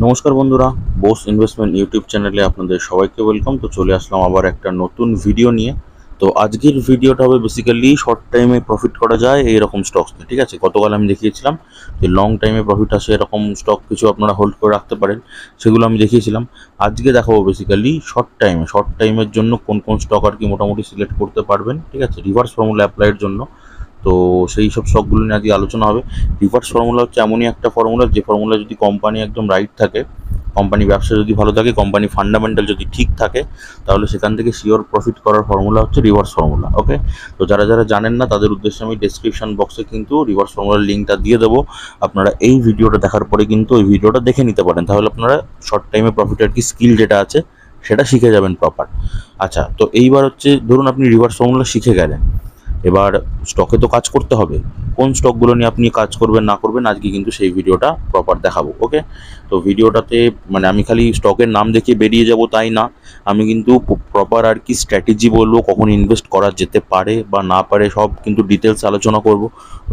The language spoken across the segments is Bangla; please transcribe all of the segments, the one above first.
নমস্কার বন্ধুরা, বোস ইনভেস্টমেন্ট ইউটিউব চ্যানেলে আপনাদের সবাইকে ওয়েলকাম। তো চলে আসলাম আবার একটা নতুন ভিডিও নিয়ে। তো আজকের ভিডিওটা হবে বেসিক্যালি শর্ট টাইমে প্রফিট করা যায় এইরকম স্টকস নিয়ে। ঠিক আছে, গতকাল আমি দেখিয়েছিলাম যে লং টাইমে প্রফিট আসে এরকম স্টক কিছু আপনারা হোল্ড করে রাখতে পারেন, সেগুলো আমি দেখিয়েছিলাম। আজকে দেখাবো বেসিক্যালি শর্ট টাইমের জন্য কোন কোন স্টক আর কি মোটামুটি সিলেক্ট করতে পারবেন। ঠিক আছে, রিভার্স ফর্মুলা অ্যাপ্লাইয়ের জন্য। তো সেই সব স্টকগুলো নিয়ে আজকে আলোচনা হবে। রিভার্স ফর্মুলা হচ্ছে এমনই একটা ফর্মুলা, যে ফর্মুলা যদি কোম্পানি একদম রাইট থাকে, কোম্পানি ব্যবসা যদি ভালো থাকে, কোম্পানি ফান্ডামেন্টাল যদি ঠিক থাকে, তাহলে সেখান থেকে শিওর প্রফিট করার ফর্মুলা হচ্ছে রিভার্স ফর্মুলা। ওকে, তো যারা যারা জানেন না তাদের উদ্দেশ্যে আমি ডেসক্রিপশন বক্সে কিন্তু রিভার্স ফর্মুলার লিঙ্কটা দিয়ে দেবো। আপনারা এই ভিডিওটা দেখার পরে কিন্তু ওই ভিডিওটা দেখে নিতে পারেন, তাহলে আপনারা শর্ট টাইমে প্রফিটের কি স্কিল যেটা আছে সেটা শিখে যাবেন প্রপার। আচ্ছা, তো এইবার হচ্ছে ধরুন আপনি রিভার্স ফর্মুলা শিখে গেলেন, এবার স্টকে তো কাজ করতে হবে। কোন স্টকগুলো নিয়ে আপনি কাজ করবেন না করবেন আজকে কিন্তু সেই ভিডিওটা প্রপার দেখাবো। ওকে, তো ভিডিওটাতে মানে আমি খালি স্টকের নাম দেখিয়ে বেরিয়ে যাব তাই না, আমি কিন্তু প্রপার আর কি স্ট্র্যাটেজি বলবো, কখন ইনভেস্ট করা যেতে পারে বা না পারে সব কিন্তু ডিটেলস আলোচনা করব।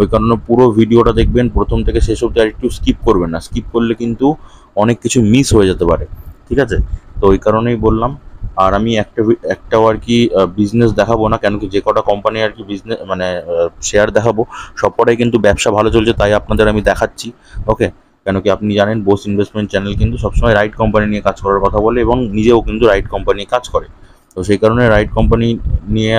ওই কারণে পুরো ভিডিওটা দেখবেন প্রথম থেকে শেষ অবধি, আর একটু স্কিপ করবেন না, স্কিপ করলে কিন্তু অনেক কিছু মিস হয়ে যেতে পারে। ঠিক আছে, তো ওই কারণেই বললাম। আর আমি একটাও আর কি বিজনেস দেখাবো না, কেন কি যে কটা কোম্পানি আর কি বিজনেস মানে শেয়ার দেখাবো সবকটাই কিন্তু ব্যবসা ভালো চলছে, তাই আপনাদের আমি দেখাচ্ছি। ওকে, কেন কি আপনি জানেন বোস ইনভেস্টমেন্ট চ্যানেল কিন্তু সবসময় রাইট কোম্পানি নিয়ে কাজ করার কথা বলে এবং নিজেও কিন্তু রাইট কোম্পানি কাজ করে। তো সেই কারণে রাইট কোম্পানি নিয়ে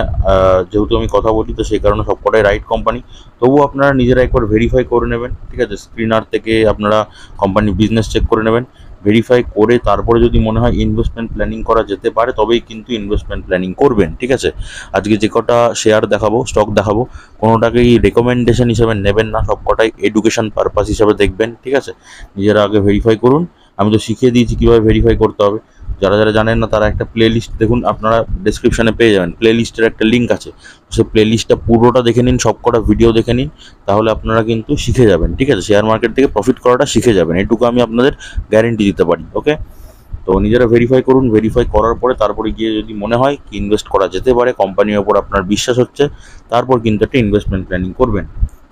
যেহেতু আমি কথা বলি, তো সেই কারণে সবকটাই রাইট কোম্পানি। তবুও আপনারা নিজেরা একবার ভেরিফাই করে নেবেন। ঠিক আছে, স্ক্রিনার থেকে আপনারা কোম্পানির বিজনেস চেক করে নেবেন, ভেরিফাই করে তারপরে যদি মনে হয় ইনভেস্টমেন্ট প্ল্যানিং করা যেতে পারে তবেই কিন্তু ইনভেস্টমেন্ট প্ল্যানিং করবেন। ঠিক আছে, আজকে যে কটা শেয়ার দেখাবো, স্টক দেখাবো, কোনোটাকেই রেকমেন্ডেশন হিসেবে নেবেন না, সব কটাই এডুকেশন পারপাস হিসাবে দেখবেন। ঠিক আছে, নিজেরা আগে ভেরিফাই করুন। আমি তো শিখিয়ে দিয়েছি কীভাবে ভেরিফাই করতে হবে। যারা যারা জানেন না তারা একটা প্লে লিস্ট দেখুন, আপনারা ডেসক্রিপশনে পেয়ে যাবেন, প্লে লিস্টের একটা লিঙ্ক আছে। সেই প্লে লিস্টটা পুরোটা দেখে নিন, সব কটা ভিডিও দেখে নিন, তাহলে আপনারা কিন্তু শিখে যাবেন। ঠিক আছে, শেয়ার মার্কেট থেকে প্রফিট করাটা শিখে যাবেন, এটুকু আমি আপনাদের গ্যারেন্টি দিতে পারি। ওকে, তো নিজেরা ভেরিফাই করুন, ভেরিফাই করার পরে তারপরে গিয়ে যদি মনে হয় কি ইনভেস্ট করা যেতে পারে, কোম্পানির ওপর আপনার বিশ্বাস হচ্ছে, তারপর কিন্তু একটা ইনভেস্টমেন্ট প্ল্যানিং করবেন।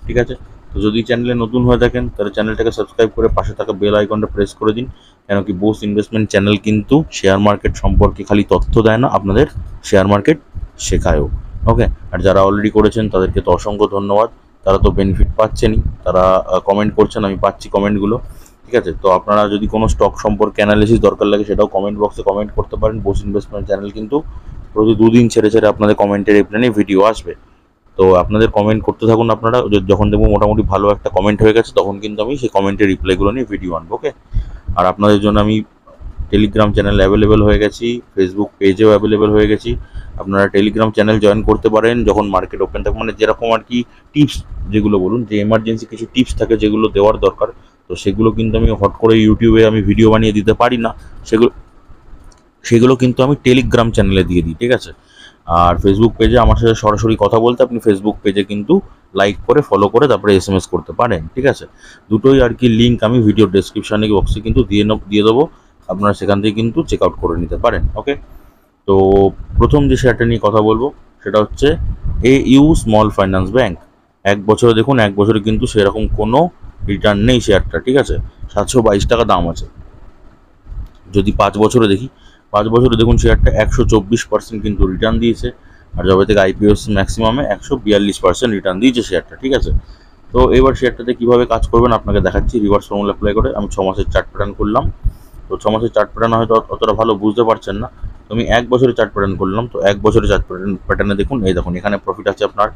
ঠিক আছে, তো যদি চ্যানেলে নতুন হয়ে থাকেন তাহলে চ্যানেলটাকে সাবস্ক্রাইব করে পাশে থাকা বেল আইকনটা প্রেস করে দিন, কেন কি বোস ইনভেস্টমেন্ট চ্যানেল কিন্তু শেয়ার মার্কেট সম্পর্কে খালি তথ্য দেয় না, আপনাদের শেয়ার মার্কেট শেখায়ও। ওকে, আর যারা অলরেডি করেছেন তাদেরকে তো অসংখ্য ধন্যবাদ, তারা তো বেনিফিট পাচ্ছেনই, তারা কমেন্ট করছেন, আমি পাচ্ছি কমেন্টগুলো। ঠিক আছে, তো আপনারা যদি কোনো স্টক সম্পর্কে অ্যানালিসিস দরকার লাগে সেটাও কমেন্ট বক্সে কমেন্ট করতে পারেন। বোস ইনভেস্টমেন্ট চ্যানেল কিন্তু প্রতি দুদিন ছেড়ে ছেড়ে আপনাদের কমেন্টের রিপ্লাই নিয়ে ভিডিও আসবে। তো আপনাদের কমেন্ট করতে থাকুন, আপনারা যখন দেখবো মোটামুটি ভালো একটা কমেন্ট হয়ে গেছে তখন কিন্তু আমি সেই কমেন্টের রিপ্লাইগুলো নিয়ে ভিডিও আনবো। ওকে, আর আপনাদের জন্য আমি টেলিগ্রাম চ্যানেল অ্যাভেলেবেল হয়ে গেছি, ফেসবুক পেজেও অ্যাভেলেবেল হয়ে গেছি। আপনারা টেলিগ্রাম চ্যানেল জয়েন করতে পারেন যখন মার্কেট ওপেন থাকে, মানে যেরকম আর কি টিপস যেগুলো বলুন, যে এমার্জেন্সি কিছু টিপস থাকে যেগুলো দেওয়ার দরকার, তো সেগুলো কিন্তু আমি হট করে ইউটিউবে আমি ভিডিও বানিয়ে দিতে পারি না, সেগুলো সেগুলো কিন্তু আমি টেলিগ্রাম চ্যানেলে দিয়ে দিই। ঠিক আছে, আর ফেসবুক পেজে আমার সাথে সরাসরি কথা বলতে আপনি ফেসবুক পেজে কিন্তু লাইক করে ফলো করে তারপরে এসএমএস করতে পারেন। ঠিক আছে, দুটোই আর কি লিঙ্ক আমি ভিডিও ডেসক্রিপশনে বক্সে কিন্তু দিয়ে দেবো, আপনারা সেখান থেকে কিন্তু চেক আউট করে নিতে পারেন। ওকে, তো প্রথম যে শেয়ারটা নিয়ে কথা বলবো সেটা হচ্ছে AU স্মল ফাইন্যান্স ব্যাংক। এক বছরে দেখুন, এক বছরে কিন্তু সেরকম কোনো রিটার্ন নেই শেয়ারটা। ঠিক আছে, 722 টাকা দাম আছে। যদি 5 বছরে দেখি, 5 বছরে দেখুন শেয়ারটা 124% কিন্তু রিটার্ন দিয়েছে, আর যবে থেকে IPO ম্যাক্সিমামে 142% রিটার্ন দিয়েছে শেয়ারটা। ঠিক আছে, তো এবার শেয়ারটাতে কীভাবে কাজ করবেন আপনাকে দেখাচ্ছি। রিভার্স ফর্মুলা অ্যাপ্লাই করে আমি 6 মাসের চার্ট প্যাটার্ন করলাম। তো 6 মাসের চার্ট প্যাটার্ন হয়তো অতটা ভালো বুঝতে পারছেন না, তো আমি 1 বছরের চার্ট প্যাটার্ন করলাম। তো 1 বছরের চার্ট প্যাটার্নে দেখুন, এই দেখুন এখানে প্রফিট আছে আপনার,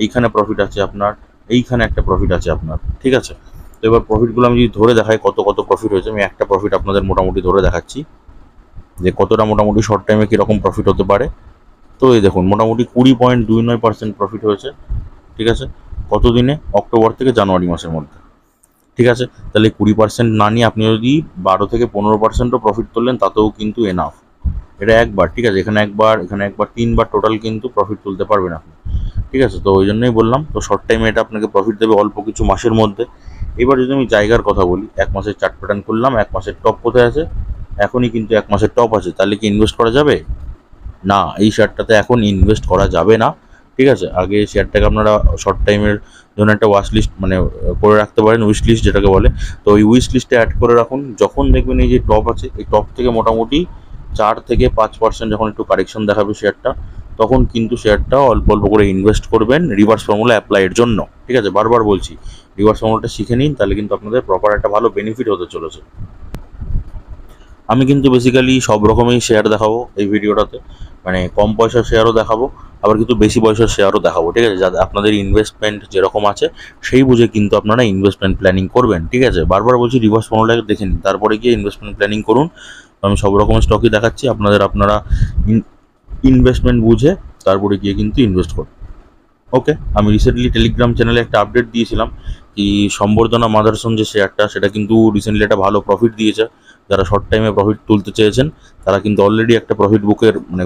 এইখানে প্রফিট আছে আপনার, এইখানে একটা প্রফিট আছে আপনার। ঠিক আছে, তো এবার প্রফিটগুলো আমি যদি ধরে দেখাই কত কত প্রফিট হয়েছে, আমি একটা প্রফিট আপনাদের মোটামুটি ধরে দেখাচ্ছি যে কতটা মোটামুটি শর্ট টাইমে কীরকম প্রফিট হতে পারে। তো এই দেখুন মোটামুটি 20.29% প্রফিট হয়েছে। ঠিক আছে, কত দিনে? অক্টোবর থেকে জানুয়ারি মাসের মধ্যে। ঠিক আছে, তাহলে 20% না নিয়ে আপনি যদি 12 থেকে 15%ও প্রফিট তুললেন তাতেও কিন্তু এনাফ। এটা একবার। ঠিক আছে, এখানে একবার, এখানে একবার, 3বার টোটাল কিন্তু প্রফিট তুলতে পারবেন আপনি। ঠিক আছে, তো ওই জন্যই বললাম, তো শর্ট টাইমে এটা আপনাকে প্রফিট দেবে অল্প কিছু মাসের মধ্যে। এবার যদি আমি জায়গার কথা বলি, 1 মাসের চার্ট প্যাটার্ন করলাম, 1 মাসের টপ কোথায় আছে? এখনই কিন্তু 1 মাসের টপ আছে, তাহলে কি ইনভেস্ট করা যাবে? না, এই শেয়ারটাতে এখন ইনভেস্ট করা যাবে না, ঠিক আছে। আগে শেয়ারটাকে আপনারা শর্ট টাইমের জন্য একটা ওয়াচ লিস্ট মানে করে রাখতে পারেন, উইশ লিস্ট যেটাকে বলে। তো ওই উইশ লিস্টে অ্যাড করে রাখুন। যখন দেখবেন এই যে টপ আছে, এই টপ থেকে মোটামুটি 4 থেকে 5% যখন একটু কারেকশন দেখাবে শেয়ারটা, তখন কিন্তু শেয়ারটা অল্প অল্প করে ইনভেস্ট করবেন রিভার্স ফর্মুলা অ্যাপ্লাইয়ের জন্য। ঠিক আছে, বারবার বলছি রিভার্স ফর্মুলাটা শিখে নিন, তাহলে কিন্তু আপনাদের প্রপার একটা ভালো বেনিফিট হতে চলেছে। আমি কিন্তু বেসিক্যালি সব রকমই শেয়ার দেখাবো এই ভিডিওটাতে, মানে কম পয়সার শেয়ারও দেখাবো, আবার কিন্তু বেশি পয়সার শেয়ারও দেখাবো। ঠিক আছে, যাতে আপনাদের ইনভেস্টমেন্ট যেরকম আছে সেই বুঝে কিন্তু আপনারা ইনভেস্টমেন্ট প্ল্যানিং করবেন। ঠিক আছে, বারবার বলছি রিভার্স ফর্মুলাটাকে দেখে নিন, তারপরে গিয়ে ইনভেস্টমেন্ট প্ল্যানিং করুন। আমি সব রকমের স্টকই দেখাচ্ছি আপনারা ইনভেস্টমেন্ট বুঝে তারপরে গিয়ে কিন্তু ইনভেস্ট করুন। ওকে, আমি রিসেন্টলি টেলিগ্রাম চ্যানেলে একটা আপডেট দিয়েছিলাম কি সম্বর্ধনা মাদারসন যে শেয়ারটা, সেটা কিন্তু রিসেন্টলি একটা ভালো প্রফিট দিয়েছে। যারা শর্ট টাইমে প্রফিট তুলতে চেয়েছেন তারা কিন্তু অলরেডি একটা প্রফিট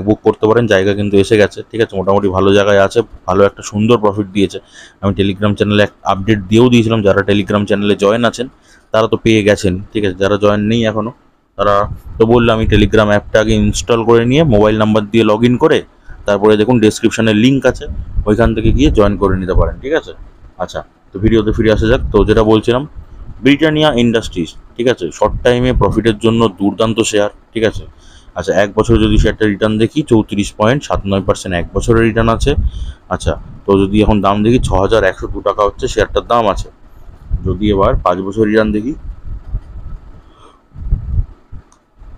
বুক করতে পারেন, জায়গা কিন্তু এসে গেছে। ঠিক আছে, মোটামুটি ভালো জায়গায় আছে, ভালো একটা সুন্দর প্রফিট দিয়েছে। আমি টেলিগ্রাম চ্যানেলে এক আপডেট দিয়েও দিয়েছিলাম, যারা টেলিগ্রাম চ্যানেলে জয়েন আছেন তারা তো পেয়ে গেছেন। ঠিক আছে, যারা জয়েন নেই এখনও তারা তো বললাম আমি টেলিগ্রাম অ্যাপটাকে ইনস্টল করে নিয়ে মোবাইল নাম্বার দিয়ে লগ ইন করে তারপরে দেখুন ডেসক্রিপশনে লিঙ্ক আছে, ওইখান থেকে গিয়ে জয়েন করে নিতে পারেন। ঠিক আছে, আচ্ছা তো ভিডিওতে ফিরে আসা যাক। তো যেটা বলছিলাম, ব্রিটানিয়া ইন্ডাস্ট্রিজ, ঠিক আছে, শর্ট টাইমে প্রফিটের জন্য দুর্দান্ত শেয়ার। ঠিক আছে, আচ্ছা 1 বছর যদি শেয়ারটা রিটার্ন দেখি 34.79%, 1 বছরের রিটার্ন আছে। আচ্ছা, তো যদি এখন দাম দেখি 6,102 টাকা হচ্ছে শেয়ারটার দাম আছে। যদি এবার 5 বছর রিটার্ন দেখি,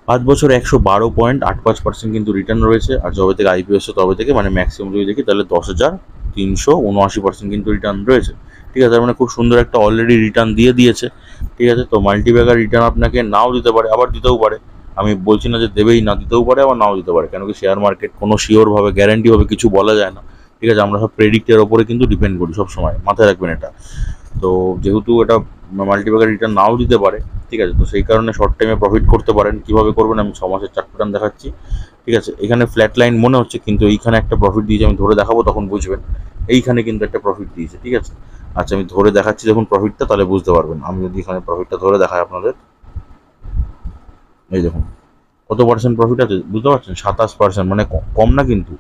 5 বছর 112.85% কিন্তু রিটার্ন রয়েছে। আর যবে থেকে আইপিও এসছে তবে থেকে মানে ম্যাক্সিমাম যদি দেখি তাহলে 10,379% কিন্তু রিটার্ন রয়েছে। ঠিক আছে, তার মানে খুব সুন্দর একটা অলরেডি রিটার্ন দিয়েছে। ঠিক আছে, তো মাল্টিব্যাগার রিটার্ন আপনাকে নাও দিতে পারে, আবার দিতেও পারে। আমি বলছি না যে দেবেই না, দিতেও পারে আবার নাও দিতে পারে, কেন কি শেয়ার মার্কেট কোনো শিওরভাবে গ্যারান্টিভাবে কিছু বলা যায় না। ঠিক আছে, আমরা সব প্রেডিক্টের ওপরে কিন্তু ডিপেন্ড করি সব সময়, মাথায় রাখবেন এটা। তো যেহেতু এটা মাল্টিব্যাগার রিটার্ন নাও দিতে পারে, ঠিক আছে, তো সেই কারণে শর্ট টাইমে প্রফিট করতে পারেন। কিভাবে করবেন আমি 6 মাসের চার্ট প্যাটার্ন দেখাচ্ছি। ঠিক আছে, এখানে ফ্ল্যাট লাইন মনে হচ্ছে, কিন্তু এইখানে একটা প্রফিট দিয়েছে, আমি ধরে দেখাবো তখন বুঝবেন। এইখানে কিন্তু একটা প্রফিট দিয়েছে। ঠিক আছে, আচ্ছা আমি ধরে দেখাচ্ছি দেখুন প্রফিটটা, তাহলে বুঝতে পারবেন। আমি যদি এখানে প্রফিটটা ধরে দেখাই আপনাদের, এই দেখুন কত পার্সেন্ট প্রফিট আছে বুঝতে পারছেন, 27%, মানে কম না কিন্তু।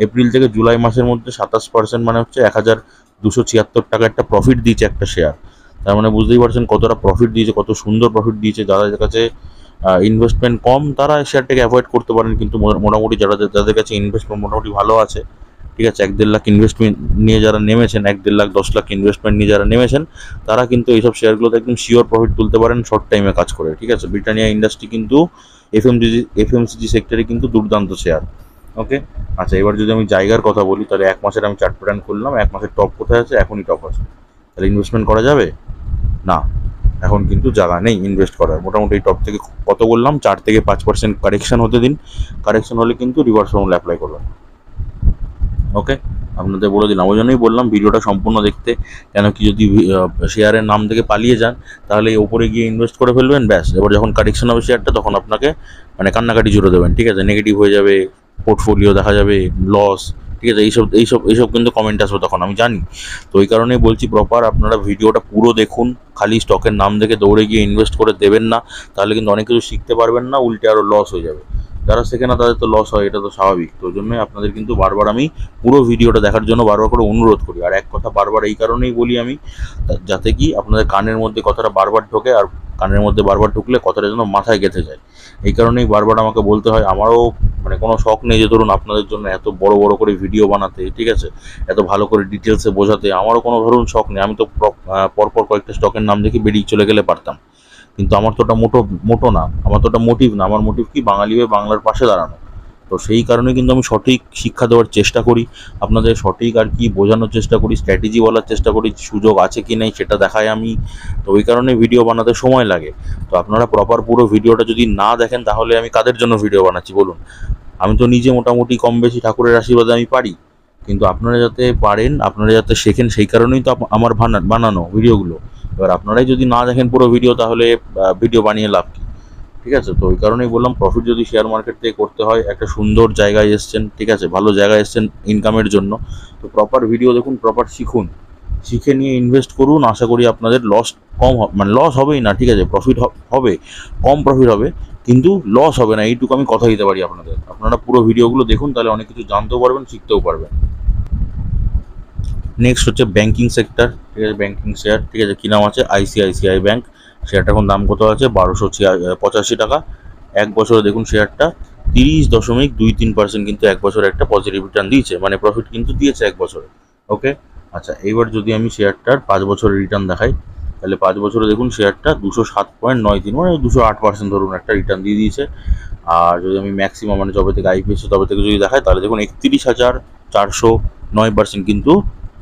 এপ্রিল থেকে জুলাই মাসের মধ্যে 27% মানে হচ্ছে 1,276 টাকা একটা প্রফিট দিয়েছে একটা শেয়ার। তার মানে বুঝতেই পারছেন কতটা প্রফিট দিয়েছে, কত সুন্দর প্রফিট দিয়েছে। যাদের কাছে ইনভেস্টমেন্ট কম তারা শেয়ারটাকে অ্যাভয়েড করতে পারেন, কিন্তু মোটামুটি যাদের কাছে ইনভেস্টমেন্ট মোটামুটি ভালো আছে, ঠিক আছে, 1-1.5 লাখ ইনভেস্টমেন্ট নিয়ে যারা নেমেছেন, 1-1.5 লাখ 10 লাখ ইনভেস্টমেন্ট নিয়ে যারা নেমেছেন, তারা কিন্তু এইসব শেয়ারগুলোতে একদম শিওর প্রফিট তুলতে পারেন শর্ট টাইমে কাজ করে। ঠিক আছে, ব্রিটানিয়া ইন্ডাস্ট্রি কিন্তু এফএমসিজি সেক্টরে কিন্তু দুর্দান্ত শেয়ার। ওকে, আচ্ছা এবার যদি আমি জায়গার কথা বলি, তাহলে 1 মাসের আমি চার্ট প্যাটার্ন করলাম, 1 মাসের টপ কোথায় আছে, এখনই টপ আছে, তাহলে ইনভেস্টমেন্ট করা যাবে না। এখন কিন্তু জায়গা নেই ইনভেস্ট করার। মোটামুটি এই টপ থেকে কত বললাম, 4 থেকে 5% কারেকশন হতে দিন, কারেকশন হলে কিন্তু রিভার্স ফর্মুলা অ্যাপ্লাই করবেন। ওকে, আপনাদের বলে দিলাম, ওই জন্যই বললাম ভিডিওটা সম্পূর্ণ দেখতে। কেন কি যদি শেয়ারের নাম থেকে পালিয়ে যান তাহলে ওপরে গিয়ে ইনভেস্ট করে ফেলবেন, ব্যাস এবার যখন কারেকশন হবে শেয়ারটা তখন আপনাকে মানে কান্নাকাটি জুড়ে দেবেন। ঠিক আছে, নেগেটিভ হয়ে যাবে, পোর্টফোলিও দেখা যাবে লস। ঠিক আছে, এইসব কিন্তু কমেন্ট আসবে তখন, আমি জানি। তো ওই কারণেই বলছি প্রপার আপনারা ভিডিওটা পুরো দেখুন, খালি স্টকের নাম দেখে দৌড়ে গিয়ে ইনভেস্ট করে দেবেন না, তাহলে কিন্তু অনেক কিছু শিখতে পারবেন না, উল্টে আরও লস হয়ে যাবে। যারা শেখে না তাদের তো লস হয়, এটা তো স্বাভাবিক। তো ওই জন্যই আপনাদের কিন্তু বারবার আমি পুরো ভিডিওটা দেখার জন্য বারবার করে অনুরোধ করি। আর এক কথা বারবার এই কারণেই বলি আমি, যাতে কি আপনাদের কানের মধ্যে কথাটা বারবার ঢোকে, আর কানের মধ্যে বারবার ঢুকলে কথাটা যেন মাথায় গেঁথে যায়। এই কারণেই বারবার আমাকে বলতে হয়। আমারও মানে কোনো শখ নেই যে ধরুন আপনাদের জন্য এত বড় বড় করে ভিডিও বানাতে, ঠিক আছে, এত ভালো করে ডিটেলসে বোঝাতে, আমারও কোনো ধরুন শখ নেই। আমি তো পরপর কয়েকটা স্টকের নাম দেখে বেরিয়ে চলে গেলে পারতাম, কিন্তু আমার তো ওটা মোটো না, আমার তো ওটা মোটিভ না। আমার মোটিভ কি, বাঙালি হয়ে বাংলার পাশে দাঁড়ানো। তো সেই কারণে কিন্তু আমি সঠিক শিক্ষা দেওয়ার চেষ্টা করি, আপনাদের সঠিক আর কি বোঝানোর চেষ্টা করি, স্ট্র্যাটেজি বলার চেষ্টা করি, সুযোগ আছে কি নেই সেটা দেখাই আমি। তো ওই কারণে ভিডিও বানাতে সময় লাগে। তো আপনারা প্রপার পুরো ভিডিওটা যদি না দেখেন তাহলে আমি কাদের জন্য ভিডিও বানাচ্ছি বলুন। আমি তো নিজে মোটামুটি কম বেশি ঠাকুরের আশীর্বাদে আমি পারি, কিন্তু আপনারা যাতে পারেন, আপনারা যাতে শেখেন, সেই কারণেই তো আমার বানানো ভিডিওগুলো। এবার আপনারাই যদি না দেখেন পুরো ভিডিও তাহলে ভিডিও বানিয়ে লাভ কী। ঠিক আছে, তো ওই কারণেই বললাম প্রফিট যদি শেয়ার মার্কেট থেকে করতে হয়, একটা সুন্দর জায়গায় এসছেন, ঠিক আছে, ভালো জায়গায় এসছেন ইনকামের জন্য, তো প্রপার ভিডিও দেখুন, প্রপার শিখুন, শিখে নিয়ে ইনভেস্ট করুন। আশা করি আপনাদের লস কম মানে লস হবেই না, ঠিক আছে, প্রফিট হবে, কম প্রফিট হবে কিন্তু লস হবে না, এইটুকু আমি কথা দিতে পারি আপনাদের। আপনারা পুরো ভিডিওগুলো দেখুন, তাহলে অনেক কিছু জানতেও পারবেন, শিখতেও পারবেন। নেক্সট হচ্ছে ব্যাঙ্কিং সেক্টর, ঠিক আছে, ব্যাঙ্কিং শেয়ার, ঠিক আছে, কি নাম আছে, আইসিআইসিআই ব্যাঙ্ক। শেয়ারটা এখন দাম কত আছে, 1285 টাকা। এক বছরে দেখুন শেয়ারটা 30.23% কিন্তু এক বছরে একটা পজিটিভ রিটার্ন দিয়েছে, মানে প্রফিট কিন্তু দিয়েছে এক বছরে। ওকে, আচ্ছা, এইবার যদি আমি শেয়ারটার 5 বছরের রিটার্ন দেখাই, তাহলে 5 বছরে দেখুন শেয়ারটা 207.93, মানে 208% ধরুন একটা রিটার্ন দিয়ে দিয়েছে। আর যদি আমি ম্যাক্সিমাম, মানে যবে থেকে আইপিএস তবে থেকে যদি দেখাই, তাহলে দেখুন 31,409% কিন্তু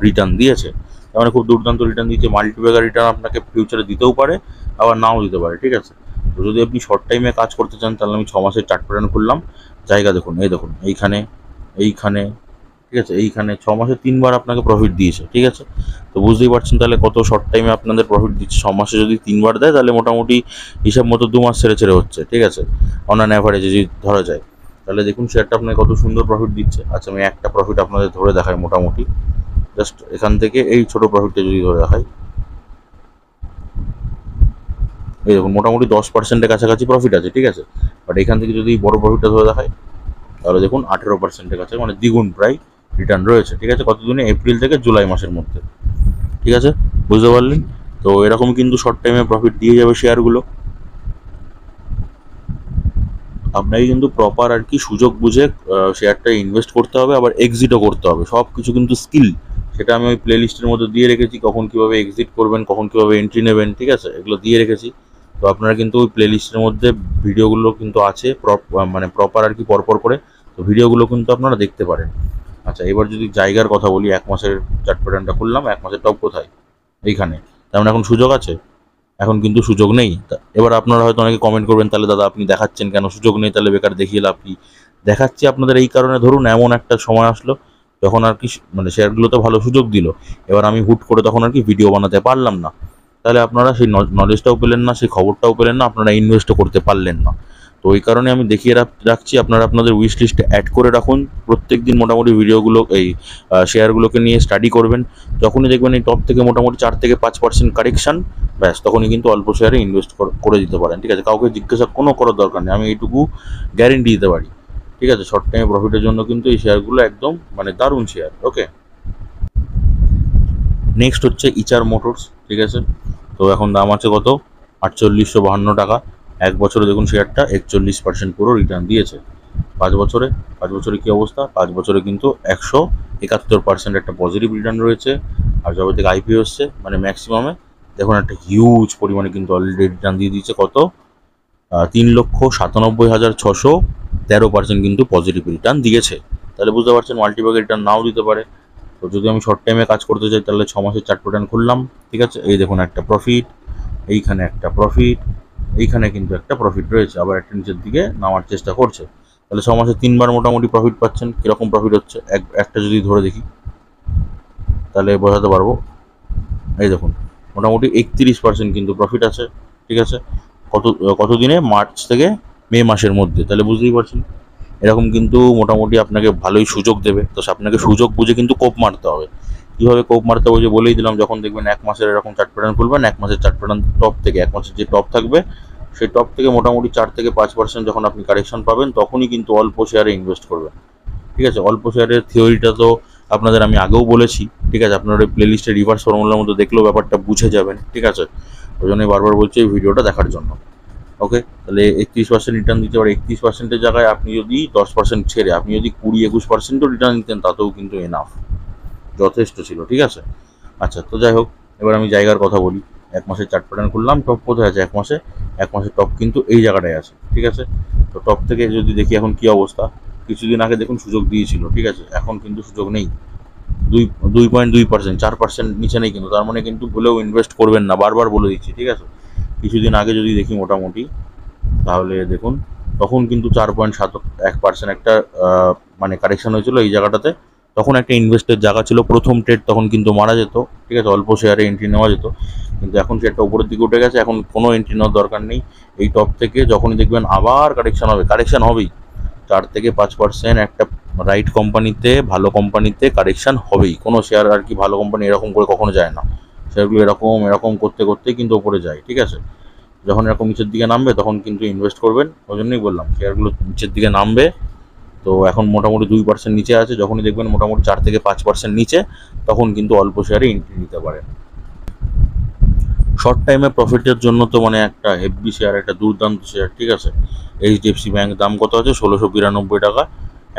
রিটার্ন দিয়েছে। তার মানে খুব দুর্দান্ত রিটার্ন দিয়েছে। মাল্টিপ্যাকার রিটার্ন আপনাকে ফিউচারে দিতেও পারে, আবার নাও দিতে পারে, ঠিক আছে। তো যদি আপনি শর্ট টাইমে কাজ করতে চান, তাহলে আমি 6 মাসের চার্ট প্যাটার্ন করলাম। জায়গা দেখুন, এই দেখুন, এইখানে, এইখানে, ঠিক আছে, এইখানে 6 মাসে 3বার আপনাকে প্রফিট দিয়েছে, ঠিক আছে। তো বুঝতেই পারছেন তাহলে কত শর্ট টাইমে আপনাদের প্রফিট দিচ্ছে। 6 মাসে যদি 3বার দেয়, তাহলে মোটামুটি হিসাব মতো 2 মাস ছেড়ে ছেড়ে হচ্ছে, ঠিক আছে, অন অ্যান অ্যাভারেজে যদি ধরা যায়। তাহলে দেখুন শেয়ারটা আপনাকে কত সুন্দর প্রফিট দিচ্ছে। আচ্ছা, আমি একটা প্রফিট আপনাদের ধরে দেখাই মোটামুটি, জাস্ট এখান থেকে এই ছোট প্রফিটটা যদি ধরে দেখাই, এই দেখুন মোটামুটি 10%-এর কাছাকাছি প্রফিট আছে, ঠিক আছে। বাট এখান থেকে যদি বড় প্রফিটটা ধরে দেখাই, তাহলে দেখুন 18%-এর কাছে, মানে দ্বিগুণ প্রায় রিটার্ন রয়েছে, ঠিক আছে, কতদিনে, এপ্রিল থেকে জুলাই মাসের মধ্যে, ঠিক আছে, বুঝতে পারলেন। তো এরকম কিন্তু শর্ট টাইমে প্রফিট দিয়ে যাবে শেয়ারগুলো। আপনাকে কিন্তু প্রপার আর কি সুযোগ বুঝে শেয়ারটা ইনভেস্ট করতে হবে, আবার এক্সিটও করতে হবে। সব কিছু কিন্তু স্কিল, সেটা আমি ওই প্লে লিস্টের মধ্যে দিয়ে রেখেছি, কখন কীভাবে এক্সিট করবেন, কখন কীভাবে এন্ট্রি নেবেন, ঠিক আছে, এগুলো দিয়ে রেখেছি। তো আপনারা কিন্তু ওই প্লে লিস্টের মধ্যে ভিডিওগুলো কিন্তু আছে, মানে প্রপার আর কি পরপর করে, তো ভিডিওগুলো কিন্তু আপনারা দেখতে পারেন। আচ্ছা, এবার যদি জায়গার কথা বলি, 1 মাসের চার্ট প্যাটার্নটা খুললাম, 1 মাসের টপ কোথায়, এইখানে। তেমন এখন সুযোগ আছে, এখন কিন্তু সুযোগ নেই। এবার আপনারা হয়তো অনেকে কমেন্ট করবেন, তাহলে দাদা আপনি দেখাচ্ছেন কেন, সুযোগ নেই তাহলে বেকার দেখিয়ে লাভ কি। দেখাচ্ছি আপনাদের এই কারণে, ধরুন এমন একটা সময় আসলো যখন আর কি মানে শেয়ারগুলোতে ভালো সুযোগ দিল, এবার আমি হুট করে তখন আর কি ভিডিও বানাতে পারলাম না, তাহলে আপনারা সেই নলেজটাও পেলেন না, সেই খবরটাও পেলেন না, আপনারা ইনভেস্টও করতে পারলেন না। তো ওই কারণে আমি দেখিয়ে রাখছি, আপনারা আপনাদের উইশ লিস্টে অ্যাড করে রাখুন। প্রত্যেক দিন মোটামুটি ভিডিওগুলো, এই শেয়ারগুলোকে নিয়ে স্টাডি করবেন। যখনই দেখবেন এই টপ থেকে মোটামুটি 4 থেকে 5% কারেকশান, ব্যাস তখনই কিন্তু অল্প শেয়ারে ইনভেস্ট করে দিতে পারেন, ঠিক আছে। কাউকে জিজ্ঞাসা করার দরকার নেই, আমি এইটুকু গ্যারেন্টি দিতে পারি, ঠিক আছে। শর্ট টাইমে প্রফিটের জন্য কিন্তু এই শেয়ারগুলো একদম মানে দারুণ শেয়ার। ওকে, নেক্সট হচ্ছে ইচার মোটরস, ঠিক আছে। তো এখন দাম আছে কত, 4852 টাকা। এক বছরে দেখুন শেয়ারটা 41% পুরো রিটার্ন দিয়েছে। 5 বছরে, 5 বছরে কী অবস্থা, 5 বছরে কিন্তু 171% একটা পজিটিভ রিটার্ন রয়েছে। আর যবে থেকে আইপিও এসছে, মানে ম্যাক্সিমামে দেখুন একটা হিউজ পরিমাণে কিন্তু অলরেডি রিটার্ন দিয়ে দিয়েছে। কত, 3,97,613% কিন্তু পজিটিভ রিটার্ন দিয়েছে। তাহলে বুঝতে পারছেন মাল্টিপ্যাকের রিটার্ন নাও দিতে পারে। তো যদি আমি শর্ট টাইমে কাজ করতে চাই, তাহলে 6 মাসের চার্ট প্যাটার্ন খুললাম, ঠিক আছে, এই দেখুন একটা প্রফিট, এইখানে একটা প্রফিট, এইখানে কিন্তু একটা প্রফিট রয়েছে, আবার একটা নিচের দিকে নামার চেষ্টা করছে। তাহলে 6 মাসে 3বার মোটামুটি প্রফিট পাচ্ছেন। কীরকম প্রফিট হচ্ছে একটা যদি ধরে দেখি, তাহলে বোঝাতে পারবো। এই দেখুন মোটামুটি 31% কিন্তু প্রফিট আছে, ঠিক আছে, কত দিনে, মার্চ থেকে মে মাসের মধ্যে। তাহলে বুঝতেই পারছেন এরকম কিন্তু মোটামুটি আপনাকে ভালোই সুযোগ দেবে। তো আপনাকে সুযোগ বুঝে কিন্তু কোপ মারতে হবে। কীভাবে কোপ মারতে হবে যে বলেই দিলাম, যখন দেখবেন 1 মাসের এরকম চার্ট প্যাটার্ন খুলবেন, 1 মাসের চার্ট প্যাটার্ন টপ থেকে, 1 মাসের যে টপ থাকবে সেই টপ থেকে মোটামুটি 4 থেকে 5% যখন আপনি কারেকশন পাবেন, তখনই কিন্তু অল্প শেয়ারে ইনভেস্ট করবেন, ঠিক আছে। অল্প শেয়ারের থিওরিটা তো আপনাদের আমি আগেও বলেছি, ঠিক আছে, আপনারা ওই প্লে লিস্টে রিভার্স ফর্মুলার মধ্যে দেখলেও ব্যাপারটা বুঝে যাবেন, ঠিক আছে। ওই জন্যই বারবার বলছি এই ভিডিওটা দেখার জন্য। ওকে, তাহলে 31% রিটার্ন দিতে পারে। 31%-এর জায়গায় আপনি যদি 10% ছেড়ে আপনি যদি 20-21%ও রিটার্ন দিতেন, তাতেও কিন্তু এনাফ, যথেষ্ট ছিল, ঠিক আছে। আচ্ছা, তো যাই হোক, এবার আমি জায়গার কথা বলি। 1 মাসের চার্ট প্যাটার্ন করলাম, টপ কোথায় আছে, 1 মাসের টপ কিন্তু এই জায়গাটায় আছে, ঠিক আছে। তো টপ থেকে যদি দেখি এখন কি অবস্থা, কিছুদিন আগে দেখুন সুযোগ দিয়েছিল, ঠিক আছে, এখন কিন্তু সুযোগ নেই। 2.2%, 4% নিচে নেই কিন্তু। তার মানে কিন্তু ভুলেও ইনভেস্ট করবেন না, বারবার বলে দিচ্ছি, ঠিক আছে। কিছুদিন আগে যদি দেখি মোটামুটি, তাহলে দেখুন তখন কিন্তু 4.71% একটা মানে কারেকশন হয়েছিল এই জায়গাটাতে। তখন একটা ইনভেস্টের জায়গা ছিল, প্রথম ট্রেড তখন কিন্তু মারা যেত, ঠিক আছে, অল্প শেয়ারে এন্ট্রি নেওয়া যেত। কিন্তু এখন শেয়ারটা উপরের দিকে উঠে গেছে, এখন কোনো এন্ট্রি নেওয়ার দরকার নেই। এই টপ থেকে যখনই দেখবেন আবার কারেকশন হবেই, 4 থেকে 5% একটা রাইট কোম্পানিতে, ভালো কোম্পানিতে কারেকশন হবেই। কোনো শেয়ার আর কি ভালো কোম্পানি এরকম করে কখনো যায় না, শেয়ারগুলো এরকম এরকম করতে করতেই কিন্তু ওপরে যায়, ঠিক আছে। যখন এরকম নিচের দিকে নামবে তখন কিন্তু ইনভেস্ট করবেন। ওই জন্যই বললাম শেয়ারগুলো নিচের দিকে নামবে, তো এখন মোটামুটি 2% নিচে আছে। যখনই দেখবেন মোটামুটি 4 থেকে 5% নিচে, তখন কিন্তু অল্প শেয়ারে এন্ট্রি নিতে পারেন। শর্ট টাইমে প্রফিটের জন্য তো মানে একটা হেভি শেয়ার, একটা দুর্দান্ত শেয়ার, ঠিক আছে। এইচডিএফসি ব্যাংক দাম কত আছে? 1692 টাকা।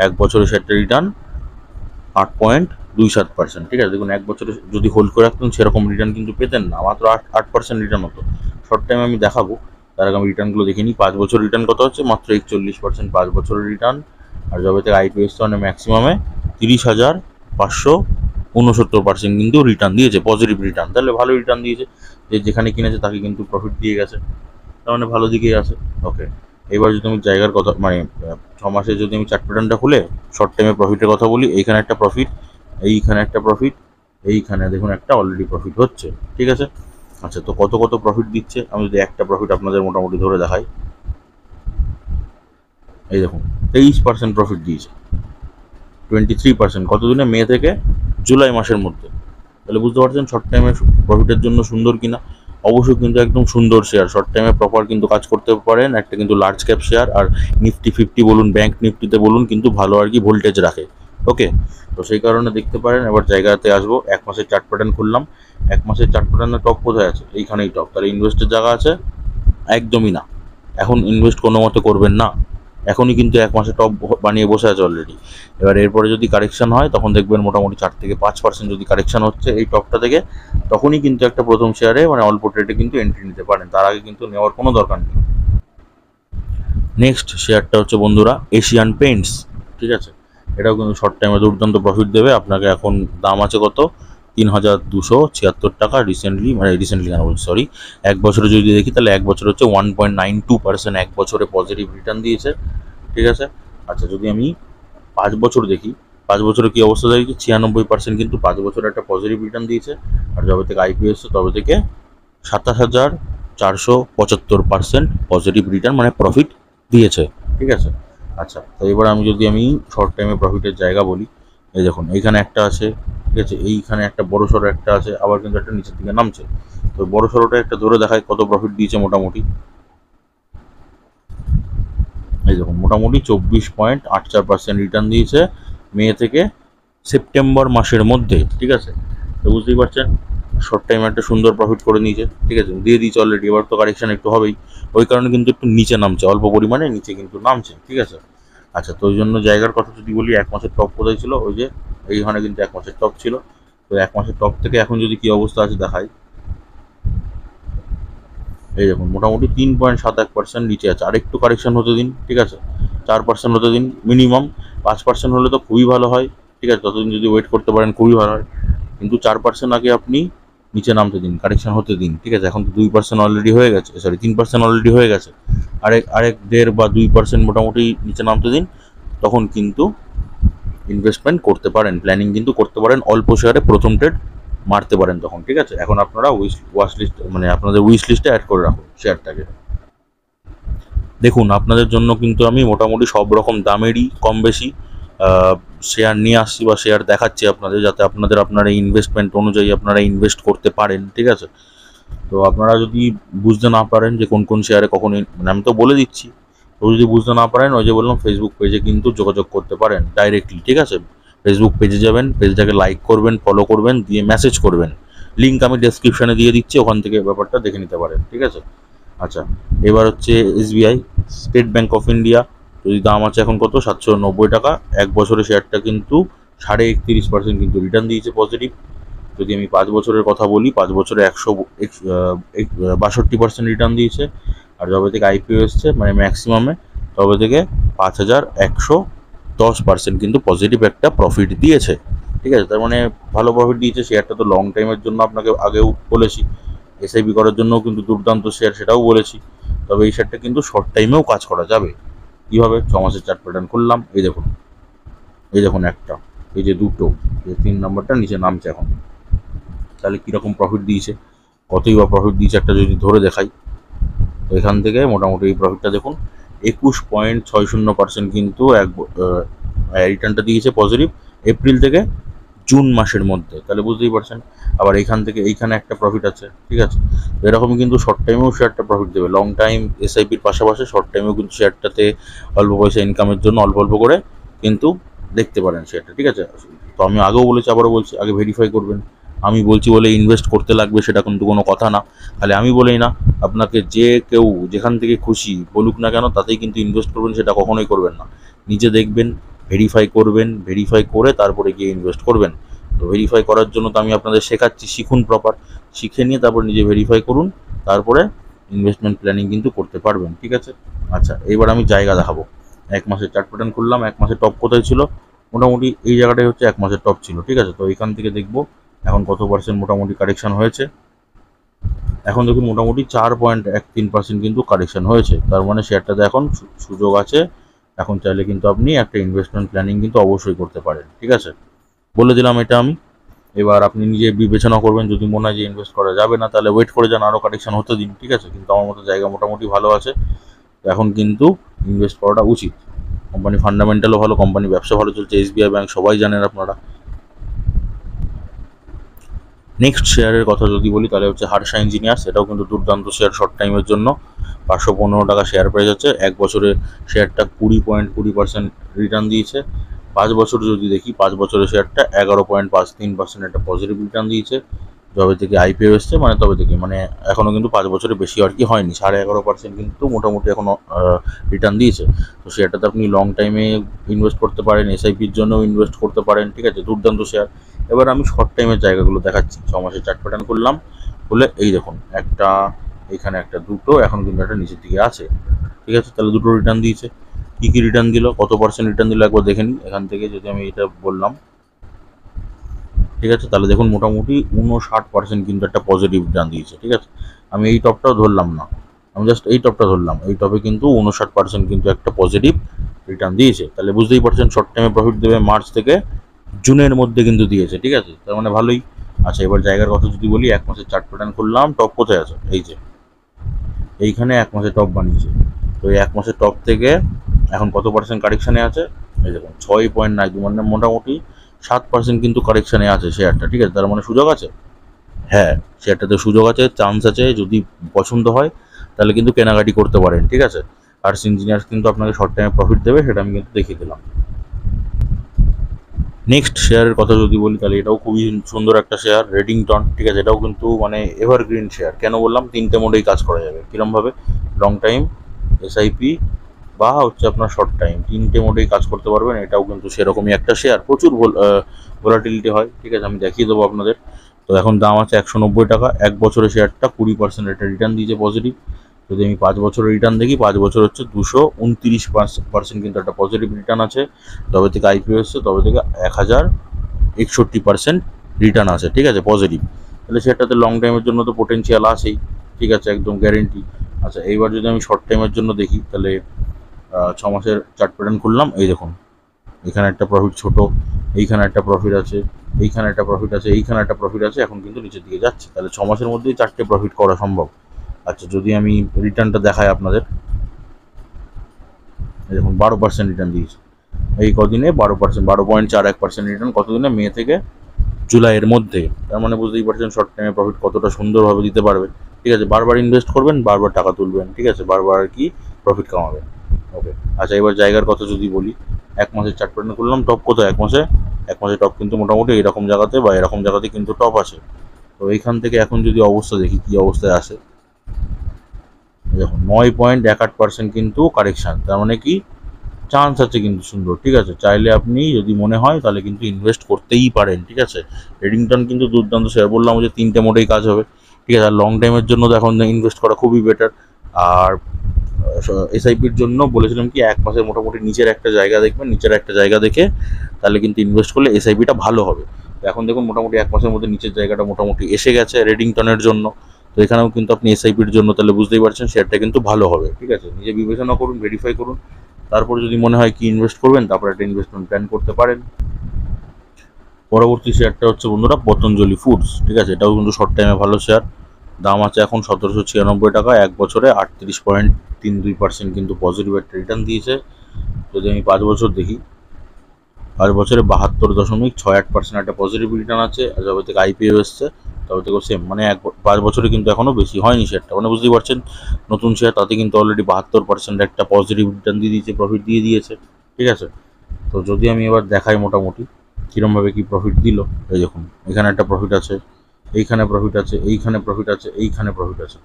1 বছরে শেয়ারটা রিটার্ন 8.27%, ঠিক আছে। দেখুন 1 বছরে যদি হোল্ড করে রাখতেন সেরকম রিটার্ন কিন্তু পেতেন না, মাত্র 8% রিটার্ন হতো। শর্ট টাইম আমি দেখাবো, তার আগে আমি রিটার্নগুলো দেখে নিই। 5 বছর রিটার্ন কত হচ্ছে? মাত্র 41%, 5 বছরের রিটার্ন। আর যবে থেকে আইপিও এসছে মানে ম্যাক্সিমামে 30,569% কিন্তু রিটার্ন দিয়েছে, পজিটিভ রিটার্ন। তাহলে ভালো রিটার্ন দিয়েছে, যে যেখানে কিনেছে তাকে কিন্তু প্রফিট দিয়ে গেছে, তার মানে ভালো দিকেই আছে। ওকে, এবার যদি আমি জায়গার কথা মানে 6 মাসে যদি আমি চার্ট প্যাটার্নটা খুলে শর্ট টাইমে প্রফিটের কথা বলি, এইখানে একটা প্রফিট, এইখানে একটা প্রফিট, এইখানে দেখুন একটা অলরেডি প্রফিট হচ্ছে, ঠিক আছে। আচ্ছা, তো কত কত প্রফিট দিচ্ছে আমি যদি একটা প্রফিট আপনাদের মোটামুটি ধরে দেখাই, এই দেখুন 23% প্রফিট দিয়েছে। 23% কতদিনে? মে থেকে জুলাই মাসের মধ্যে। তাহলে বুঝতে পারছেন শর্ট টাইমে প্রফিটের জন্য সুন্দর কিনা। অবশ্যই কিন্তু একদম সুন্দর শেয়ার, শর্ট টাইমে প্রপার কিন্তু কাজ করতে পারেন। একটা কিন্তু লার্জ ক্যাপ শেয়ার, আর নিফটি 50 বলুন, ব্যাংক নিফটিতে বলুন, কিন্তু ভালো আর কি ভোল্টেজ রাখে। ওকে, তো সেই কারণে দেখতে পারেন। এবার জায়গাতে আসবো, 1 মাসের চার্ট প্যাটার্ন খুললাম। 1 মাসের চার্ট প্যাটার্নের টপ কোথায় আছে? এইখানেই টপ। তাহলে ইনভেস্টের জায়গা আছে? একদমই না। এখন ইনভেস্ট কোনো মতে করবেন না, এখনই কিন্তু 1 মাসে টপ বানিয়ে বসে আছে অলরেডি। এবার এরপরে যদি কারেকশন হয় তখন দেখবেন মোটামুটি 4 থেকে 5% যদি কারেকশন হচ্ছে এই টপটা থেকে, তখনই কিন্তু একটা প্রথম শেয়ারে মানে অল্প ট্রেডে কিন্তু এন্ট্রি নিতে পারেন, তার আগে কিন্তু নেওয়ার কোনো দরকার নেই। নেক্সট শেয়ারটা হচ্ছে বন্ধুরা এশিয়ান পেইন্টস, ঠিক আছে। এটাও কিন্তু শর্ট টাইমে দুর্দান্ত প্রফিট দেবে আপনাকে। এখন দাম আছে কত? 3,276 টাকা। রিসেন্টলি মানে রিসেন্টলি কেন বলছি, সরি, 1 বছরে যদি দেখি তাহলে 1 বছর হচ্ছে 1.92%, 1 বছরে পজিটিভ রিটার্ন দিয়েছে, ঠিক আছে। আচ্ছা, যদি আমি 5 বছর দেখি, 5 বছরে কী অবস্থা দাঁড়িয়েছে? 96% কিন্তু 5 বছরে একটা পজিটিভ রিটার্ন দিয়েছে। আর যবে থেকে আইপিও এসছে তবে থেকে 27,475% পজিটিভ রিটার্ন মানে প্রফিট দিয়েছে, ঠিক আছে। আচ্ছা, তো এবার আমি শর্ট টাইমে প্রফিটের জায়গা বলি, এই দেখুন এইখানে একটা আছে, ঠিক আছে। এইখানে একটা বড় সড়ো একটা আছে, আবার কিন্তু একটা নিচের দিকে নামছে। তো বড় সড়োটা একটা ধরে দেখায় কত প্রফিট দিয়েছে মোটামুটি। এই দেখুন মোটামুটি 24.84% রিটার্ন দিয়েছে মে থেকে সেপ্টেম্বর মাসের মধ্যে, ঠিক আছে। তো বুঝতেই পারছেন শর্ট টাইমে একটা সুন্দর প্রফিট করে নিয়েছে, ঠিক আছে, দিয়ে দিয়েছে অলরেডি। এবার তো কারেকশন একটু হবেই, ওই কারণে কিন্তু একটু নিচে নামছে, অল্প পরিমাণে নিচে কিন্তু নামছে, ঠিক আছে। আচ্ছা, তো ওই জন্য জায়গার কথা যদি বলি, 1 মাসের টপ কোথায় ছিল? ওই যে এইখানে কিন্তু 1 মাসের টপ ছিল। তো 1 মাসের টপ থেকে এখন যদি কি অবস্থা আছে দেখাই, এই দেখুন মোটামুটি 3.71% নিচে আছে। আর একটু কারেকশন হতে দিন, ঠিক আছে, 4% হতে দিন মিনিমাম। 5% হলে তো খুবই ভালো হয়, ঠিক আছে। ততদিন যদি ওয়েট করতে পারেন খুবই ভালো হয়, কিন্তু 4% আগে আপনি নিচে নামতে দিন, কারেকশন হতে দিন, ঠিক আছে। এখন তো 2% অলরেডি হয়ে গেছে, সরি 3% অলরেডি হয়ে গেছে। আরেক 1.5 বা 2% মোটামুটি নিচে নামতে দিন, তখন কিন্তু ইনভেস্টমেন্ট করতে পারেন, প্ল্যানিং কিন্তু করতে পারেন, অল্প শেয়ারে প্রথম ট্রেড মারতে পারেন তখন, ঠিক আছে। এখন আপনারা ওয়াচ লিস্ট মানে আপনাদের উইশ লিস্টে অ্যাড করে রাখুন শেয়ারটাকে। দেখুন আপনাদের জন্য কিন্তু আমি মোটামুটি সব রকম দামেরই কম বেশি শেয়ার নিয়ে আসছি বা শেয়ার দেখাচ্ছি আপনাদের, যাতে আপনারা ইনভেস্টমেন্ট অনুযায়ী আপনারা ইনভেস্ট করতে পারেন, ঠিক আছে। তো আপনারা যদি বুঝতে না পারেন যে কোন কোন শেয়ারে কখন মানে আমি তো বলে দিচ্ছি, তো যদি বুঝতে না পারেন ওই যে বললাম ফেসবুক পেজে কিন্তু যোগাযোগ করতে পারেন ডাইরেক্টলি, ঠিক আছে। ফেসবুক পেজে যাবেন, পেজটাকে লাইক করবেন, ফলো করবেন, দিয়ে মেসেজ করবেন। লিঙ্ক আমি ডেসক্রিপশনে দিয়ে দিচ্ছি, ওখান থেকে ব্যাপারটা দেখে নিতে পারেন, ঠিক আছে। আচ্ছা, এবার হচ্ছে SBI, state bank of India. যদি দাম আছে এখন কত? 790 টাকা। 1 বছরে শেয়ারটা কিন্তু 31.5% কিন্তু রিটার্ন দিয়েছে পজিটিভ। যদি আমি 5 বছরের কথা বলি, 5 বছরে 162% রিটার্ন দিয়েছে। আর যবে থেকে আইপিও এসছে মানে ম্যাক্সিমামে, তবে থেকে 5,110% কিন্তু পজিটিভ একটা প্রফিট দিয়েছে, ঠিক আছে। তার মানে ভালো প্রফিট দিয়েছে। শেয়ারটা তো লং টাইমের জন্য আপনাকে আগেও বলেছি, এসআইপি করার জন্যও কিন্তু দুর্দান্ত শেয়ার, সেটাও বলেছি। তবে এই শেয়ারটা কিন্তু শর্ট টাইমেও কাজ করা যাবে। কীভাবে? 6 মাসের চার্ট প্যাটার্ন খুললাম, এই দেখুন, এই দেখুন একটা, এই যে দুটো, এই 3 নম্বরটা নিচে নামছে এখন। তাহলে কীরকম প্রফিট দিয়েছে, কতই বা প্রফিট দিয়েছে একটা যদি ধরে দেখাই, তো এখান থেকে মোটামুটি এই প্রফিটটা দেখুন 21.60% কিন্তু রিটার্নটা দিয়েছে পজিটিভ এপ্রিল থেকে জুন মাসের মধ্যে। তাহলে বুঝতেই পারছেন। আবার এইখান থেকে এইখানে একটা প্রফিট আছে, ঠিক আছে। এরকমই কিন্তু শর্ট টাইমেও শেয়ারটা প্রফিট দেবে। লং টাইম এসআইপির পাশাপাশি শর্ট টাইমেও কিন্তু শেয়ারটাতে অল্প পয়সা ইনকামের জন্য অল্প অল্প করে কিন্তু দেখতে পারেন শেয়ারটা, ঠিক আছে। তো আমি আগেও বলেছি, আবারও বলছি, আগে ভেরিফাই করবেন। আমি বলছি বলে ইনভেস্ট করতে লাগবে সেটা কিন্তু কোনো কথা না। তাহলে আমি বলেই না, আপনাকে যে কেউ যেখান থেকে খুশি বলুক না কেন তাতেই কিন্তু ইনভেস্ট করবেন, সেটা কখনোই করবেন না। নিজে দেখবেন, ভেরিফাই করবেন, ভেরিফাই করে তারপরে গিয়ে ইনভেস্ট করবেন। তো ভেরিফাই করার জন্য তো আমি আপনাদের শেখাচ্ছি, শিখুন প্রপার, শিখে নিয়ে তারপর নিজে ভেরিফাই করুন, তারপরে ইনভেস্টমেন্ট প্ল্যানিং কিন্তু করতে পারবেন, ঠিক আছে। আচ্ছা, এবার আমি জায়গা দেখাবো। 1 মাসের চার্ট প্যাটার্ন খুললাম। 1 মাসের টপ কোথায় ছিল? মোটামুটি এই জায়গাটাই হচ্ছে 1 মাসের টপ ছিল, ঠিক আছে। তো এখান থেকে দেখবো এখন কত পার্সেন্ট মোটামুটি কারেকশন হয়েছে। এখন দেখুন মোটামুটি 4.13% কিন্তু কারেকশন হয়েছে। তার মানে শেয়ারটাতে এখন সুযোগ আছে। এখন চাইলে কিন্তু আপনি একটা ইনভেস্টমেন্ট প্ল্যানিং কিন্তু অবশ্যই করতে পারেন, ঠিক আছে। বলে দিলাম এটা আমি। এবার আপনি নিজে বিবেচনা করবেন, যদি মনে হয় যে ইনভেস্ট করা যাবে না তাহলে ওয়েট করে যান, আরও কারেকশন হতে দিন, ঠিক আছে। কিন্তু আমার মতো জায়গা মোটামুটি ভালো আছে, এখন কিন্তু ইনভেস্ট করাটা উচিত। কোম্পানি ফান্ডামেন্টালও ভালো, কোম্পানি ব্যবসা ভালো চলছে, SBI ব্যাংক সবাই জানেন আপনারা। নেক্সট শেয়ারের কথা যদি বলি তাহলে হচ্ছে হারসা ইঞ্জিনিয়ার্স। এটাও কিন্তু দুর্দান্ত শেয়ার শর্ট টাইমের জন্য। 515 টাকা শেয়ার প্রাইস আছে। 1 বছরে শেয়ারটা 20.20% রিটার্ন দিয়েছে। 5 বছর যদি দেখি, 5 বছরের শেয়ারটা 11.53% একটা পজিটিভ রিটার্ন দিয়েছে। যবে থেকে IPO এসছে, মানে তবে থেকে, মানে এখনও কিন্তু 5 বছরের বেশি আর কি হয়নি, 11.5% কিন্তু মোটামুটি এখনও রিটার্ন দিয়েছে। তো শেয়ারটাতে আপনি লং টাইমে ইনভেস্ট করতে পারেন, SIPর জন্যও ইনভেস্ট করতে পারেন, ঠিক আছে। দুর্দান্ত শেয়ার। এবার আমি শর্ট টাইমের জায়গাগুলো দেখাচ্ছি। 6 মাসের চার্ট প্যাটার্ন করলাম, বলে এই দেখুন একটা, এখানে একটা, দুটো, এখন কিন্তু একটা নিচের দিকে আছে, ঠিক আছে। তাহলে দুটো রিটার্ন দিয়েছে। কী কী রিটার্ন দিল, কত পার্সেন্ট রিটার্ন দিল একবার দেখে নিই। এখান থেকে যদি আমি এটা বললাম, ঠিক আছে, তাহলে দেখুন মোটামুটি 59% কিন্তু একটা পজিটিভ রিটার্ন দিয়েছে, ঠিক আছে। আমি এই টপটাও ধরলাম না, আমি জাস্ট এই টপটা ধরলাম। এই টপে কিন্তু 59% কিন্তু একটা পজিটিভ রিটার্ন দিয়েছে। তাহলে বুঝতেই পারছেন শর্ট টাইমে প্রফিট দেবে। মার্চ থেকে জুনের মধ্যে কিন্তু দিয়েছে, ঠিক আছে, তার মানে ভালোই। আচ্ছা, এবার জায়গার কথা যদি বলি, 1 মাসের চার্ট প্যাটার্ন করলাম, টপ কোথায় আছে? এই যে এইখানে 1 মাসের টপ বানিয়েছে। তো এই 1 মাসের টপ থেকে এখন কত পার্সেন্ট কারেকশানে আছে? এই দেখুন 6.92, মানে মোটামুটি 7% কিন্তু কারেকশানে আছে শেয়ারটা, ঠিক আছে। তার মানে সুযোগ আছে, হ্যাঁ, শেয়ারটাতে সুযোগ আছে, চান্স আছে। যদি পছন্দ হয় তাহলে কিন্তু কেনাকাটি করতে পারেন, ঠিক আছে। আর ইঞ্জিনিয়ার্স কিন্তু আপনাকে শর্ট টাইমে প্রফিট দেবে, সেটা আমি কিন্তু দেখিয়ে দিলাম। নেক্সট শেয়ারের কথা যদি বলি তাহলে এটাও খুবই সুন্দর একটা শেয়ার, রেডিংটন, ঠিক আছে। এটাও কিন্তু মানে এভারগ্রিন শেয়ার। কেন বললাম? 3টে মোডেই কাজ করা যাবে। কীরমভাবে? লং টাইম, SIP বা হচ্ছে আপনার শর্ট টাইম, 3টে মোডেই কাজ করতে পারবেন। এটাও কিন্তু সেরকমই একটা শেয়ার, প্রচুর ভোলাটিলিটি হয়, ঠিক আছে। আমি দেখিয়ে দেবো আপনাদের। তো এখন দাম আছে 190 টাকা। 1 বছরের শেয়ারটা 20% একটা রিটার্ন দিয়েছে পজিটিভ। যদি আমি 5 বছরের রিটার্ন দেখি, 5 বছর হচ্ছে 229% কিন্তু একটা পজিটিভ রিটার্ন আছে। তবে থেকে IPO এসছে তবে থেকে 1061% রিটার্ন আছে, ঠিক আছে, পজিটিভ। তাহলে সেটাতে লং টাইমের জন্য তো পোটেনশিয়াল আছেই, ঠিক আছে, একদম গ্যারেন্টি। আচ্ছা, এইবার যদি আমি শর্ট টাইমের জন্য দেখি তাহলে 6 মাসের চার্ট প্যাটার্ন খুললাম, এই দেখুন এখানে একটা প্রফিট ছোট, এইখানে একটা প্রফিট আছে, এইখানে একটা প্রফিট আছে, এইখানে একটা প্রফিট আছে, এখন কিন্তু নিচের দিকে যাচ্ছে। তাহলে 6 মাসের মধ্যেই 4টে প্রফিট করা সম্ভব। আচ্ছা, যদি আমি রিটার্নটা দেখাই আপনাদের, দেখুন 12% রিটার্ন দিয়েছে এই কদিনে। 12%, 12.41% রিটার্ন কতদিনে? মে থেকে জুলাইয়ের মধ্যে। তার মানে বুঝতেই পারছেন শর্ট টাইমে প্রফিট কতটা সুন্দরভাবে দিতে পারবে, ঠিক আছে। বারবার ইনভেস্ট করবেন, বারবার টাকা তুলবেন, ঠিক আছে, বারবার আর কি প্রফিট কামাবেন। ওকে। আচ্ছা, এবার জায়গার কথা যদি বলি, 1 মাসের চার্ট প্যাটার্ন করলাম, টপ কোথায়? 1 মাসে টপ কিন্তু মোটামুটি এরকম জায়গাতে বা এরকম জায়গাতে কিন্তু টপ আছে। তো এইখান থেকে এখন যদি অবস্থা দেখি কী অবস্থায় আসে, দেখুন 9.18% কিন্তু কারেকশান। তার মানে কি চান্স আছে কিন্তু সুন্দর, ঠিক আছে। চাইলে আপনি যদি মনে হয় তাহলে কিন্তু ইনভেস্ট করতেই পারেন, ঠিক আছে। রেডিংটন কিন্তু দুর্দান্ত শেয়ার, বললাম যে 3টে মোডেই কাজ হবে, ঠিক আছে। আর লং টাইমের জন্য তো এখন ইনভেস্ট করা খুবই বেটার। আর SIPর জন্য বলেছিলাম কি, 1 মাসের মোটামুটি নিচের একটা জায়গা দেখবেন, নিচের একটা জায়গা দেখে তাহলে কিন্তু ইনভেস্ট করলে SIPটা ভালো হবে। এখন দেখুন মোটামুটি 1 মাসের মধ্যে নিচের জায়গাটা মোটামুটি এসে গেছে রেডিংটনের জন্য। তো এখানেও কিন্তু আপনি SIPর জন্য তাহলে বুঝতেই পারছেন শেয়ারটা কিন্তু ভালো হবে, ঠিক আছে। নিজে বিবেচনা করুন, ভেরিফাই করুন, তারপর যদি মনে হয় কি ইনভেস্ট করবেন, তারপর একটা ইনভেস্টমেন্ট প্ল্যান করতে পারেন। পরবর্তী শেয়ারটা হচ্ছে বন্ধুরা পতঞ্জলি ফুডস, ঠিক আছে। এটাও কিন্তু শর্ট টাইমে ভালো শেয়ার। দাম আছে এখন 1796 টাকা। 1 বছরে 38.32% কিন্তু পজিটিভ একটা রিটার্ন দিয়েছে। যদি আমি 5 বছর দেখি, 5 বছরে 72.68% একটা পজিটিভ রিটার্ন আছে। আর যবে থেকে IPO এসছে তবে থেকেও সেম, মানে 5 বছরে কিন্তু এখনও বেশি হয়নি শেয়ারটা, মানে বুঝতেই পারছেন নতুন শেয়ার, তাতে কিন্তু অলরেডি 72% একটা পজিটিভ রিটার্ন দিয়ে দিয়েছে, প্রফিট দিয়ে দিয়েছে, ঠিক আছে। তো যদি আমি এবার দেখাই মোটামুটি কীরমভাবে কী প্রফিট দিল, এই দেখুন এখানে একটা প্রফিট আছে, এইখানে প্রফিট আছে, এইখানে প্রফিট আছে, এইখানে প্রফিট আছে।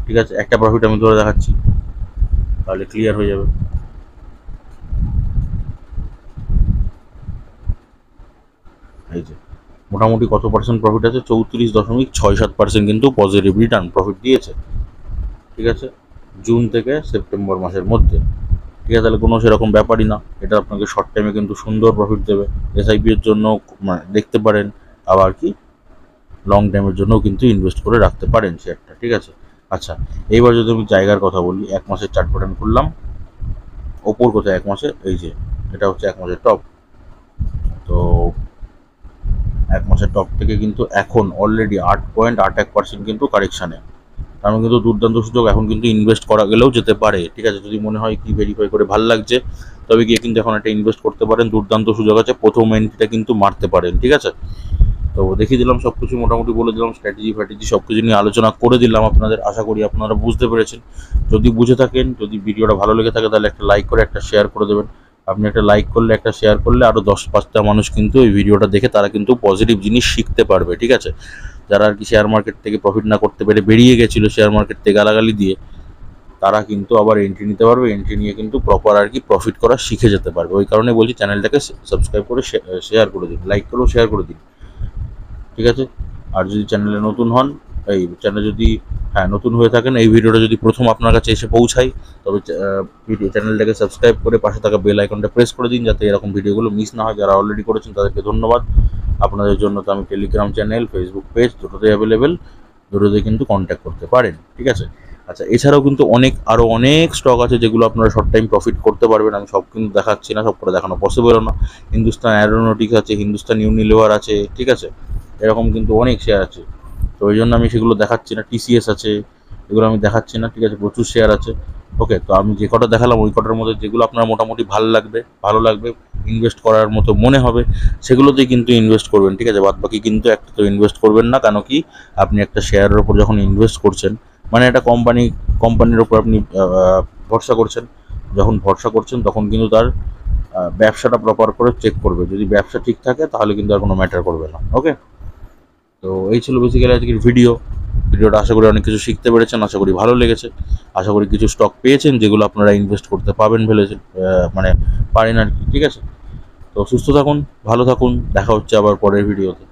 ঠিক আছে, একটা প্রফিট আমি ধরে দেখাচ্ছি তাহলে ক্লিয়ার হয়ে যাবে। এই যে মোটামুটি কত পার্সেন্ট প্রফিট আছে, 34.67% কিন্তু পজিটিভ রিটার্ন প্রফিট দিয়েছে। ঠিক আছে, জুন থেকে সেপ্টেম্বর মাসের মধ্যে। ঠিক আছে, তাহলে কোনো সেরকম ব্যাপারই না, এটা আপনাকে শর্ট টাইমে কিন্তু সুন্দর প্রফিট দেবে। এসআইপি এর জন্য দেখতে পারেন, আবার কি লং টাইমের জন্যও কিন্তু ইনভেস্ট করে রাখতে পারেন শেয়ারটা। ঠিক আছে, আচ্ছা এইবার যদি আমি জায়গার কথা বলি, 1 মাসের চার্ট প্যাটার্ন খুললাম, ওপর কোথায় 1 মাসে, এই যে এটা হচ্ছে 1 মাসের টপ। তো 1 মাসের টপ থেকে কিন্তু এখন অলরেডি 8.81% কিন্তু কারেকশানে। কারণ কিন্তু দুর্দান্ত সুযোগ, এখন কিন্তু ইনভেস্ট করা গেলেও যেতে পারে। ঠিক আছে, যদি মনে হয় কি ভেরিফাই করে ভালো লাগছে তবে গিয়ে কিন্তু এখন একটা ইনভেস্ট করতে পারেন, দুর্দান্ত সুযোগ আছে, প্রথম এন্ট্রিটা কিন্তু মারতে পারেন। ঠিক আছে, তো দেখিয়ে দিলাম সব কিছু, মোটামুটি বলে দিলাম, স্ট্র্যাটেজি ফ্যাটেজি সব কিছু নিয়ে আলোচনা করে দিলাম আপনাদের। আশা করি আপনারা বুঝতে পেরেছেন। যদি বুঝে থাকেন, যদি ভিডিওটা ভালো লেগে থাকে তাহলে একটা লাইক করে একটা শেয়ার করে দেবেন। আপনি একটা লাইক করলে, একটা শেয়ার করলে আরও 10-5টা মানুষ কিন্তু এই ভিডিওটা দেখে তারা কিন্তু পজিটিভ জিনিস শিখতে পারবে। ঠিক আছে, যারা আর কি শেয়ার মার্কেট থেকে প্রফিট না করতে পেরে বেরিয়ে গেছিলো শেয়ার মার্কেট থেকে গালাগালি দিয়ে, তারা কিন্তু আবার এন্ট্রি নিতে পারবে, এন্ট্রি নিয়ে কিন্তু প্রপার আর কি প্রফিট করা শিখে যেতে পারবে। ওই কারণে বলছি চ্যানেলটাকে সাবস্ক্রাইব করে শেয়ার করে দিন, লাইক করেও শেয়ার করে দিন। ঠিক আছে, আর যদি চ্যানেলে নতুন হন, এই চ্যানেলে যদি নতুন হয়ে থাকেন, এই ভিডিওটা যদি প্রথম আপনার কাছে এসে পৌঁছায় তবে চ্যানেলটাকে সাবস্ক্রাইব করে পাশে থাকা বেল আইকনটা প্রেস করে দিন, যাতে এরকম ভিডিওগুলো মিস না হয়। যারা অলরেডি করেছেন তাদেরকে ধন্যবাদ। আপনাদের জন্য তো আমি টেলিগ্রাম চ্যানেল, ফেসবুক পেজ দুটোতেই অ্যাভেলেবেল, দুটোতে কিন্তু কন্ট্যাক্ট করতে পারেন। ঠিক আছে, আচ্ছা এছাড়াও কিন্তু আরও অনেক স্টক আছে যেগুলো আপনারা শর্ট টাইম প্রফিট করতে পারবেন। আমি সব কিন্তু দেখাচ্ছি না, সব করে দেখানো পসিবলও না। হিন্দুস্তান অ্যারোনটিক্স আছে, হিন্দুস্তান ইউনিলিভার আছে, ঠিক আছে, এরকম কিন্তু অনেক শেয়ার আছে। তো ওই জন্য আমি সেগুলো দেখাচ্ছি না। টিসিএস আছে, এগুলো আমি দেখাচ্ছি না। ঠিক আছে, প্রচুর শেয়ার আছে। ওকে, তো আমি যে কটা দেখালাম ওই কটার মধ্যে যেগুলো আপনার মোটামুটি ভালো লাগবে, ইনভেস্ট করার মতো মনে হবে, সেগুলোতেই কিন্তু ইনভেস্ট করবেন। ঠিক আছে, বাদ বাকি কিন্তু একটা তো ইনভেস্ট করবেন না। কেন কি, আপনি একটা শেয়ারের ওপর যখন ইনভেস্ট করছেন, মানে একটা কোম্পানির ওপর আপনি ভরসা করছেন। যখন ভরসা করছেন তখন কিন্তু তার ব্যবসাটা প্রপার করে চেক করবে। যদি ব্যবসা ঠিক থাকে তাহলে কিন্তু আর কোনো ম্যাটার করবে না। ওকে, তো এই ছিল বেসিক্যালি আজকের ভিডিওটা। আশা করি অনেক কিছু শিখতে পেরেছেন, আশা করি ভালো লেগেছে, আশা করি কিছু স্টক পেয়েছেন যেগুলো আপনারা ইনভেস্ট করতে পারেন আর কি। ঠিক আছে, তো সুস্থ থাকুন, ভালো থাকুন, দেখা হচ্ছে আবার পরের ভিডিওতে।